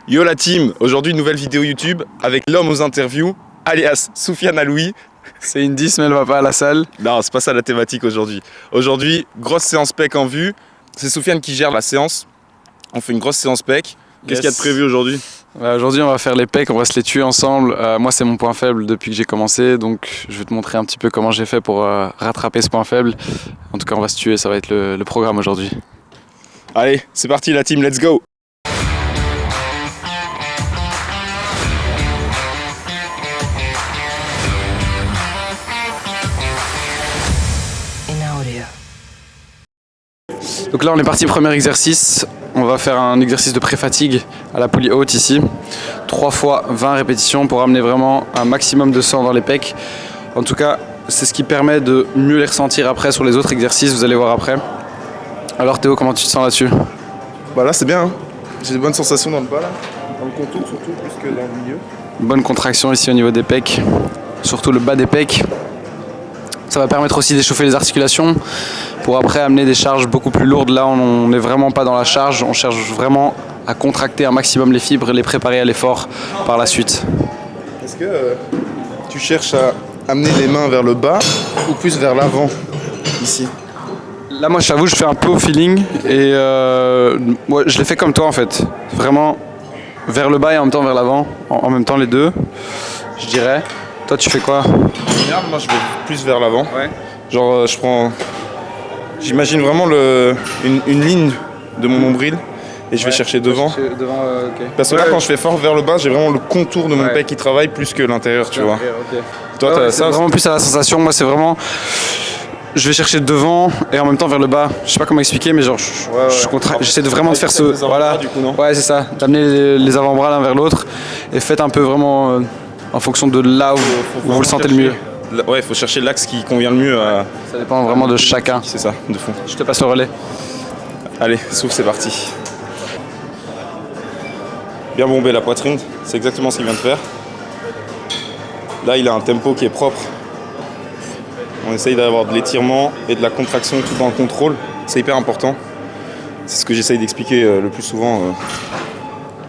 Yo la team, aujourd'hui nouvelle vidéo YouTube avec l'homme aux interviews, alias Soufiane Aloui. C'est une 10 mais elle va pas à la salle. Non, c'est pas ça la thématique aujourd'hui. Aujourd'hui, grosse séance PEC en vue. C'est Soufiane qui gère la séance. On fait une grosse séance PEC. Qu'est-ce qu'il y a de prévu aujourd'hui? Aujourd'hui on va faire les pecs, on va se les tuer ensemble. Moi c'est mon point faible depuis que j'ai commencé, donc je vais te montrer un petit peu comment j'ai fait pour rattraper ce point faible. En tout cas on va se tuer, ça va être le programme aujourd'hui. Allez, c'est parti la team, let's go! Donc là on est parti, premier exercice. On va faire un exercice de pré-fatigue à la poulie haute ici. 3 fois 20 répétitions pour amener vraiment un maximum de sang dans les pecs. En tout cas, c'est ce qui permet de mieux les ressentir après sur les autres exercices, vous allez voir après. Alors Théo, comment tu te sens là-dessus? Bah là c'est bien, hein. J'ai de bonnes sensations dans le bas là, dans le contour surtout plus que dans le milieu. Bonne contraction ici au niveau des pecs, surtout le bas des pecs. Ça va permettre aussi d'échauffer les articulations pour après amener des charges beaucoup plus lourdes. Là, on n'est vraiment pas dans la charge. On cherche vraiment à contracter un maximum les fibres et les préparer à l'effort par la suite. Est-ce que tu cherches à amener les mains vers le bas ou plus vers l'avant ici? Là, moi, je t'avoue, je fais un peu au feeling et moi, je l'ai fait comme toi en fait. Vraiment vers le bas et en même temps vers l'avant. En même temps les deux, je dirais. Toi, tu fais quoi? Moi, je vais plus vers l'avant. Ouais. Genre, j'imagine vraiment une ligne de mon nombril et je vais chercher devant. Okay. Parce que là, quand je fais fort vers le bas, j'ai vraiment le contour de mon pec qui travaille plus que l'intérieur, tu vois. Okay. Toi, t'as ça vraiment plus à la sensation. Moi, c'est vraiment. Je vais chercher devant et en même temps vers le bas. Je sais pas comment expliquer, mais genre, j'essaie de vraiment de faire ce. Voilà. Du coup, non, ouais, c'est ça. D'amener les avant-bras l'un vers l'autre et faites un peu vraiment en fonction de là où vous le sentez le mieux. Ouais, il faut chercher l'axe qui convient le mieux à... Ça dépend vraiment de chacun. C'est ça, de fond. Je te passe le relais. Allez, souffle, c'est parti. Bien bomber la poitrine, c'est exactement ce qu'il vient de faire. Là, il a un tempo qui est propre. On essaye d'avoir de l'étirement et de la contraction tout dans le contrôle. C'est hyper important. C'est ce que j'essaye d'expliquer le plus souvent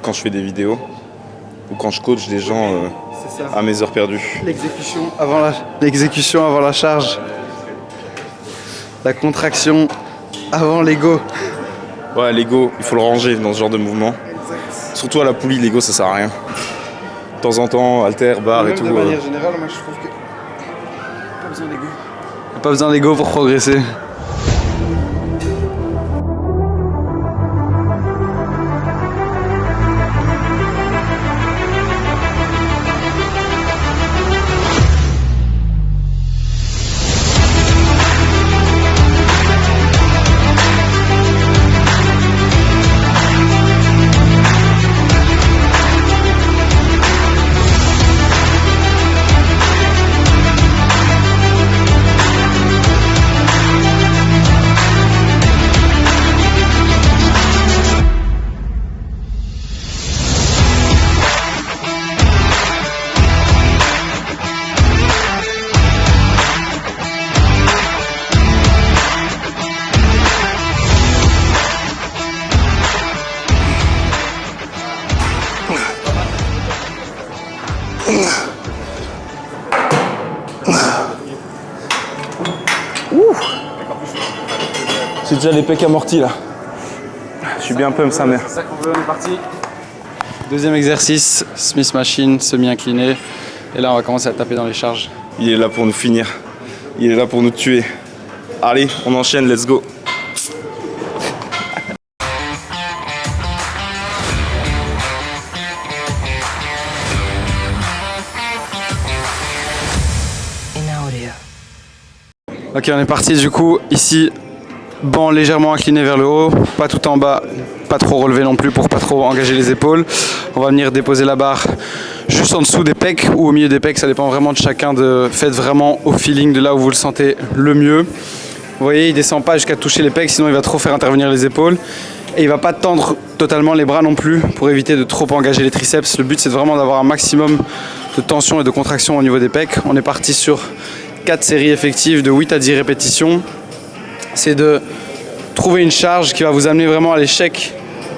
quand je fais des vidéos ou quand je coach des gens à mes heures perdues. L'exécution avant la charge. La contraction avant l'ego. Ouais, l'ego, il faut le ranger dans ce genre de mouvement. Surtout à la poulie, l'ego, ça sert à rien. De temps en temps, haltère, barre et tout. De manière générale, moi je trouve que pas besoin d'ego. Pas besoin d'ego pour progresser. J'ai déjà les pecs amortis là. Je suis bien pump sa mère. C'est ça qu'on veut, on est parti. Deuxième exercice, Smith Machine, semi-incliné. Et là on va commencer à taper dans les charges. Il est là pour nous finir. Il est là pour nous tuer. Allez, on enchaîne, let's go. Ok, on est parti du coup. Ici, banc légèrement incliné vers le haut, pas tout en bas, pas trop relevé non plus pour pas trop engager les épaules. On va venir déposer la barre juste en dessous des pecs ou au milieu des pecs, ça dépend vraiment de chacun. Faites vraiment au feeling de là où vous le sentez le mieux. Vous voyez, il descend pas jusqu'à toucher les pecs, sinon il va trop faire intervenir les épaules. Et il va pas tendre totalement les bras non plus pour éviter de trop engager les triceps. Le but c'est vraiment d'avoir un maximum de tension et de contraction au niveau des pecs. On est parti sur 4 séries effectives de 8 à 10 répétitions. C'est de trouver une charge qui va vous amener vraiment à l'échec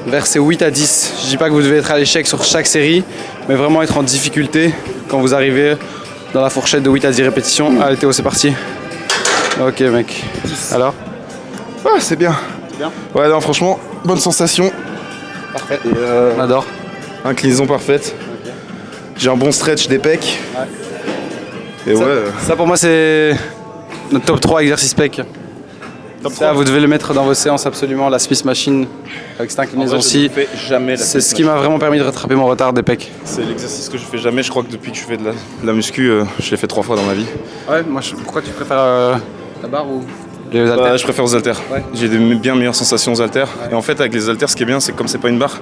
vers ces 8 à 10. Je dis pas que vous devez être à l'échec sur chaque série, mais vraiment être en difficulté quand vous arrivez dans la fourchette de 8 à 10 répétitions. Allez Théo, c'est parti. Ok mec. Alors? Ah, c'est bien. C'est bien? Ouais, non, franchement, bonne sensation. Parfait. Et On adore. inclinaison parfaite. Ok. J'ai un bon stretch des pecs. Ouais. Et Ça, ouais. ça pour moi c'est notre top 3 exercice pec. Ça, vous devez le mettre dans vos séances absolument, la Smith Machine avec cette inclinaison-ci. Jamais C'est ce qui m'a vraiment permis de rattraper mon retard des pecs. C'est l'exercice que je fais jamais. Je crois que depuis que je fais de la muscu, je l'ai fait 3 fois dans ma vie. Ouais, moi pourquoi tu préfères la barre ou les haltères? Je préfère aux haltères. Ouais. J'ai des bien meilleures sensations aux haltères. Ouais. Et en fait, avec les haltères, ce qui est bien, c'est que comme c'est pas une barre,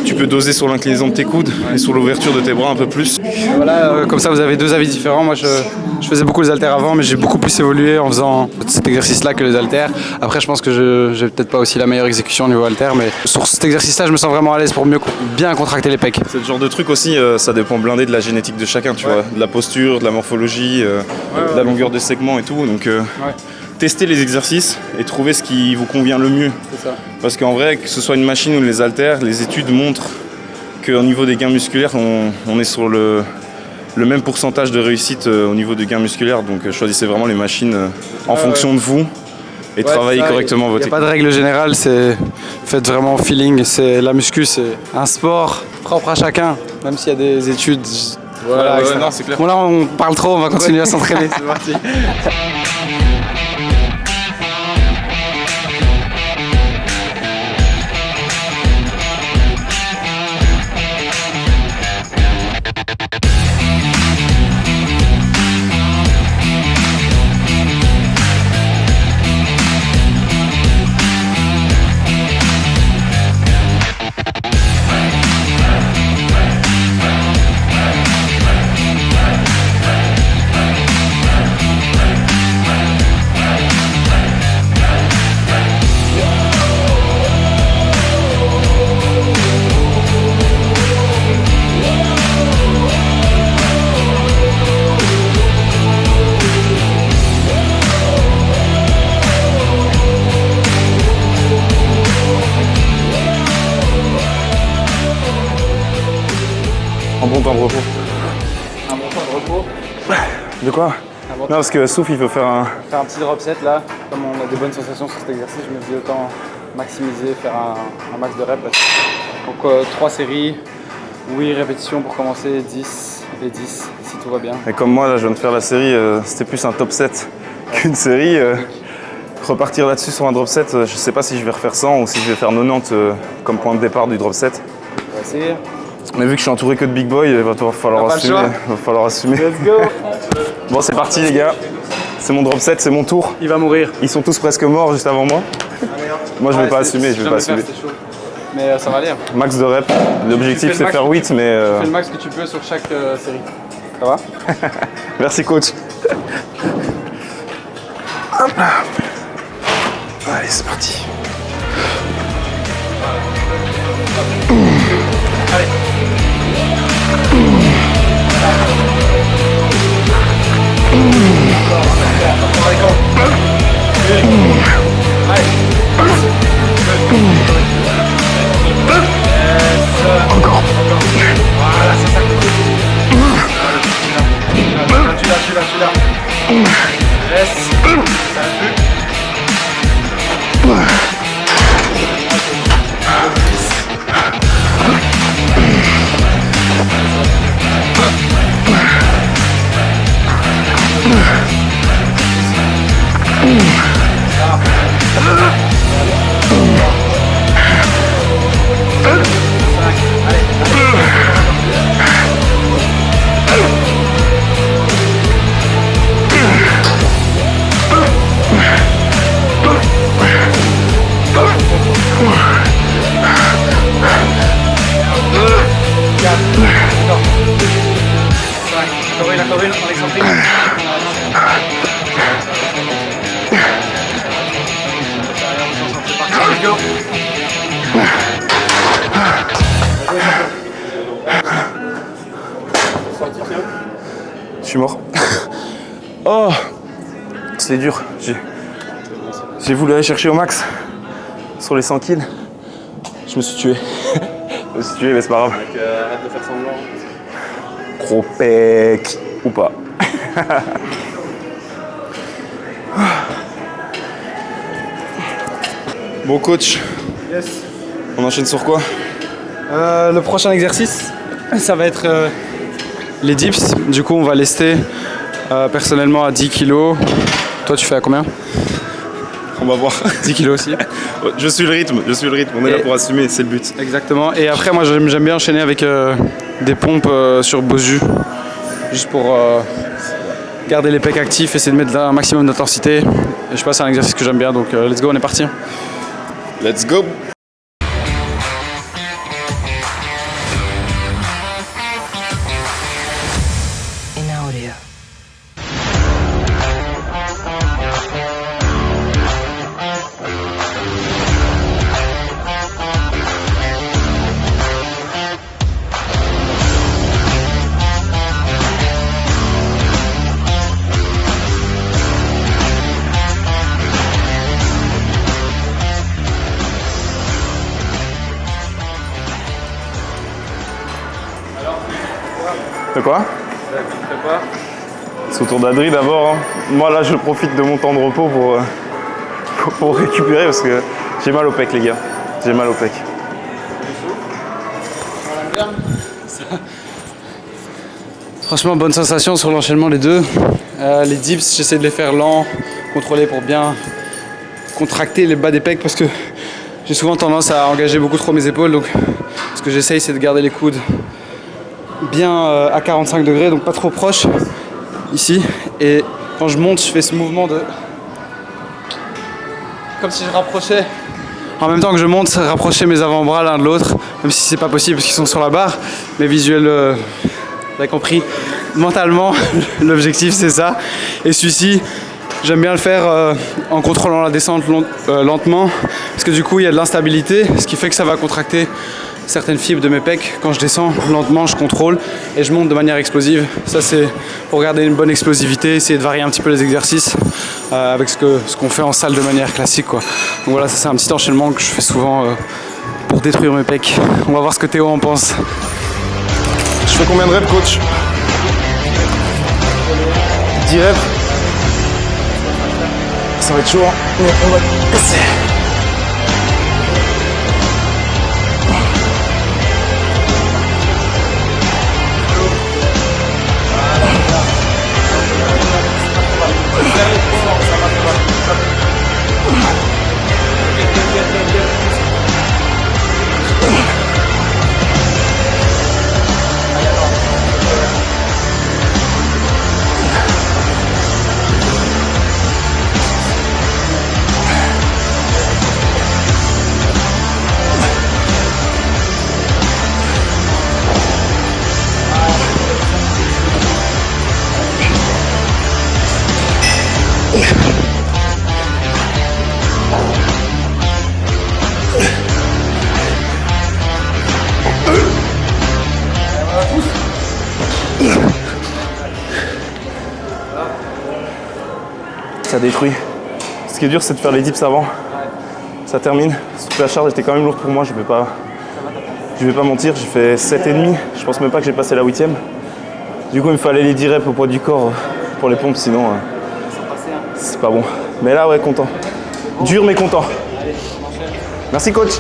tu peux doser sur l'inclinaison de tes coudes et sur l'ouverture de tes bras un peu plus. Voilà, comme ça vous avez deux avis différents. Moi je faisais beaucoup les haltères avant, mais j'ai beaucoup plus évolué en faisant cet exercice-là que les haltères. Après, je pense que j'ai peut-être pas aussi la meilleure exécution au niveau haltères, mais sur cet exercice-là, je me sens vraiment à l'aise pour bien contracter les pecs. C'est le genre de truc aussi, ça dépend blindé de la génétique de chacun, tu vois, de la posture, de la morphologie, de la longueur des segments et tout. Donc, tester les exercices et trouver ce qui vous convient le mieux. C'est ça. Parce qu'en vrai, que ce soit une machine ou les haltères, les études montrent qu'au niveau des gains musculaires, on est sur le même pourcentage de réussite au niveau des gains musculaires. Donc choisissez vraiment les machines en fonction de vous et travaillez correctement votre technique. Il n'y a pas de règle générale, faites vraiment feeling. La muscu, c'est un sport propre à chacun, même s'il y a des études. Voilà, non, c'est clair. Bon là, on parle trop, on va continuer à s'entraîner. C'est parti. Un bon temps de repos. Un bon temps de repos. De quoi? Non, parce que souffle, il faut faire un petit drop set là. Comme on a des bonnes sensations sur cet exercice, je me dis autant maximiser, faire un max de reps. Donc 3 séries, 8 répétitions pour commencer, 10 et 10 si tout va bien. Et comme moi, là, je viens de faire la série, c'était plus un top set qu'une série. Repartir là-dessus sur un drop set, je sais pas si je vais refaire 100 ou si je vais faire 90 comme point de départ du drop set. On va essayer. Mais vu que je suis entouré que de big boys, il va falloir assumer. Let's go. Bon, c'est parti les gars. C'est mon drop set, c'est mon tour. Il va mourir. Ils sont tous presque morts juste avant moi. Moi, je vais pas assumer, je vais pas assumer. Mais ça va aller. Max de rep. L'objectif, c'est faire 8, mais... Tu fais le max que tu peux sur chaque série. Ça va? Merci coach. Allez, c'est parti. Allez. Encore. Voilà, c'est ça. Tu l'as. Laisse. Ça pue. Je suis mort. Oh, c'est dur. J'ai voulu aller chercher au max sur les 100 kills. Je me suis tué. Je me suis tué, mais c'est pas grave. Donc, arrête de faire semblant. Gros pec. Ou pas. Bon coach, Yes. on enchaîne sur quoi? Le prochain exercice, ça va être les dips. Du coup, on va lester personnellement à 10 kg. Toi, tu fais à combien? On va voir. 10 kg aussi. Je suis le rythme, on est là pour assumer, c'est le but. Exactement. Et après, moi, j'aime bien enchaîner avec des pompes sur Bosu. Juste pour garder les pecs actifs, essayer de mettre un maximum d'intensité. Et je sais pas, c'est un exercice que j'aime bien, donc let's go, on est parti. Let's go. De quoi? C'est au tour d'Adri d'abord. Hein. Moi là je profite de mon temps de repos pour récupérer parce que j'ai mal au pec les gars. J'ai mal au pec. Franchement, bonne sensation sur l'enchaînement les deux. Les dips, j'essaie de les faire lents, contrôlés pour bien contracter les bas des pecs parce que j'ai souvent tendance à engager beaucoup trop mes épaules. Donc ce que j'essaye, c'est de garder les coudes bien à 45 degrés, donc pas trop proche ici. Et quand je monte, je fais ce mouvement de... comme si je rapprochais, en même temps que je monte, rapprocher mes avant-bras l'un de l'autre, même si c'est pas possible parce qu'ils sont sur la barre. Mais visuel, vous avez compris, mentalement, l'objectif c'est ça. Et celui-ci, j'aime bien le faire en contrôlant la descente lentement, parce que du coup il y a de l'instabilité, ce qui fait que ça va contracter certaines fibres de mes pecs. Quand je descends lentement, je contrôle et je monte de manière explosive. Ça c'est pour garder une bonne explosivité, essayer de varier un petit peu les exercices avec ce qu'on fait en salle de manière classique, quoi. Donc voilà, ça c'est un petit enchaînement que je fais souvent pour détruire mes pecs. On va voir ce que Théo en pense. Je fais combien de reps coach? 10 reps. Ça va être chaud, hein. On va casser. Ça détruit. Ce qui est dur, c'est de faire les dips avant. Ça termine. Surtout que la charge était quand même lourde pour moi. Je vais pas mentir. J'ai fait 7,5. Je pense même pas que j'ai passé la 8e. Du coup, il me fallait les 10 reps au poids du corps pour les pompes. Sinon, c'est pas bon. Mais là, ouais, content. Dur, mais content. Merci, coach.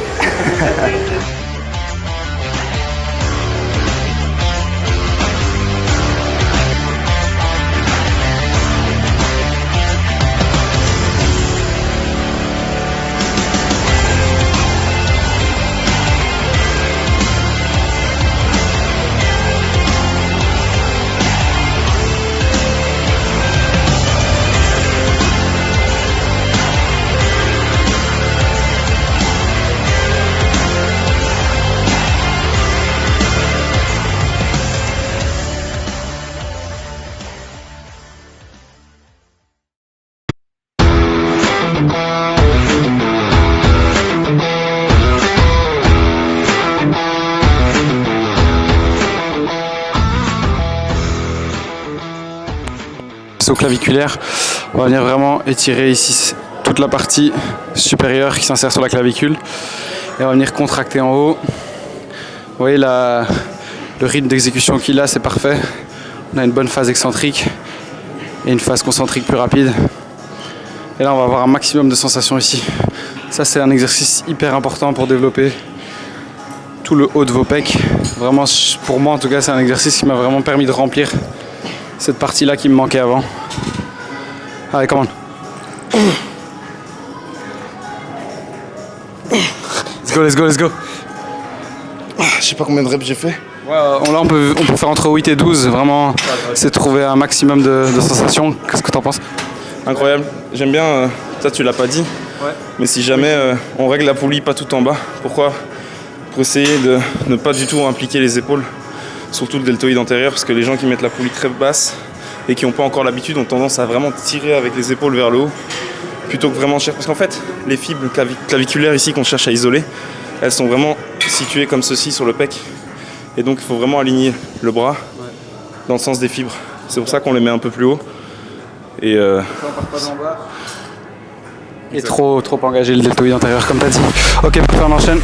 Au claviculaire, on va venir vraiment étirer ici toute la partie supérieure qui s'insère sur la clavicule Et on va venir contracter en haut. Vous voyez le rythme d'exécution qu'il a, c'est parfait. On a une bonne phase excentrique et une phase concentrique plus rapide. Et là on va avoir un maximum de sensations ici. Ça c'est un exercice hyper important pour développer tout le haut de vos pecs. Vraiment, pour moi en tout cas, c'est un exercice qui m'a vraiment permis de remplir cette partie-là qui me manquait avant. Allez, come on. Let's go. Je sais pas combien de reps j'ai fait. Ouais, là on peut faire entre 8 et 12, vraiment, c'est trouver un maximum de sensations. Qu'est-ce que t'en penses? Incroyable. J'aime bien, ça tu l'as pas dit, mais si jamais on règle la poulie pas tout en bas, pourquoi? Pour essayer de ne pas du tout impliquer les épaules, surtout le deltoïde antérieur, parce que les gens qui mettent la poulie très basse et qui n'ont pas encore l'habitude ont tendance à vraiment tirer avec les épaules vers le haut, plutôt que vraiment chercher. Parce qu'en fait, les fibres claviculaires ici qu'on cherche à isoler, elles sont vraiment situées comme ceci sur le pec. Et donc il faut vraiment aligner le bras dans le sens des fibres. C'est pour ça qu'on les met un peu plus haut. Et trop engager le deltoïde antérieur comme tu as dit. Ok, parfait, on enchaîne.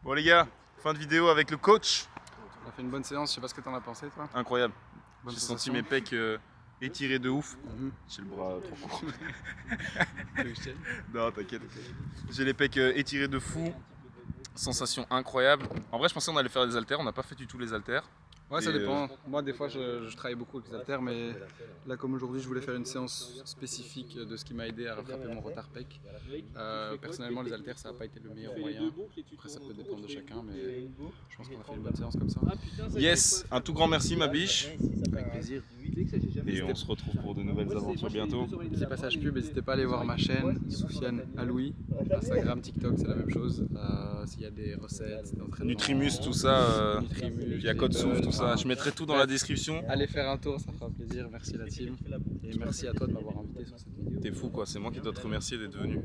Bon les gars, fin de vidéo avec le coach. On a fait une bonne séance, je sais pas ce que t'en as pensé toi. Incroyable. J'ai senti mes pecs étirés de ouf. J'ai le bras trop court. Non t'inquiète. J'ai les pecs étirés de fou. Sensation incroyable. En vrai je pensais qu'on allait faire des haltères, on n'a pas fait du tout les haltères. Ouais, ça dépend. Moi, des fois, je travaille beaucoup avec les haltères, mais là, comme aujourd'hui, je voulais faire une séance spécifique de ce qui m'a aidé à rattraper mon retard pec. Personnellement, les haltères, ça n'a pas été le meilleur moyen. Après, ça peut dépendre de chacun, mais je pense qu'on a fait une bonne séance comme ça. Yes, un tout grand merci ma biche. Avec plaisir. Et on se retrouve pour de nouvelles aventures bientôt. Petit passage pub, n'hésitez pas à aller voir ma chaîne, Soufiane Aloui. Instagram, TikTok, c'est la même chose. S'il y a des recettes, d'entraînement. Nutrimus, tout ça. Nutrimus, il y a Code Souffle, tout ça. Je mettrai tout dans la description. Allez faire un tour, ça fera plaisir. Merci la team. Et merci à toi de m'avoir invité sur cette vidéo. T'es fou quoi, c'est moi qui dois te remercier d'être venu.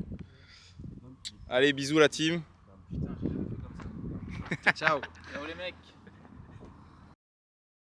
Allez, bisous la team. Ciao. Ciao les mecs.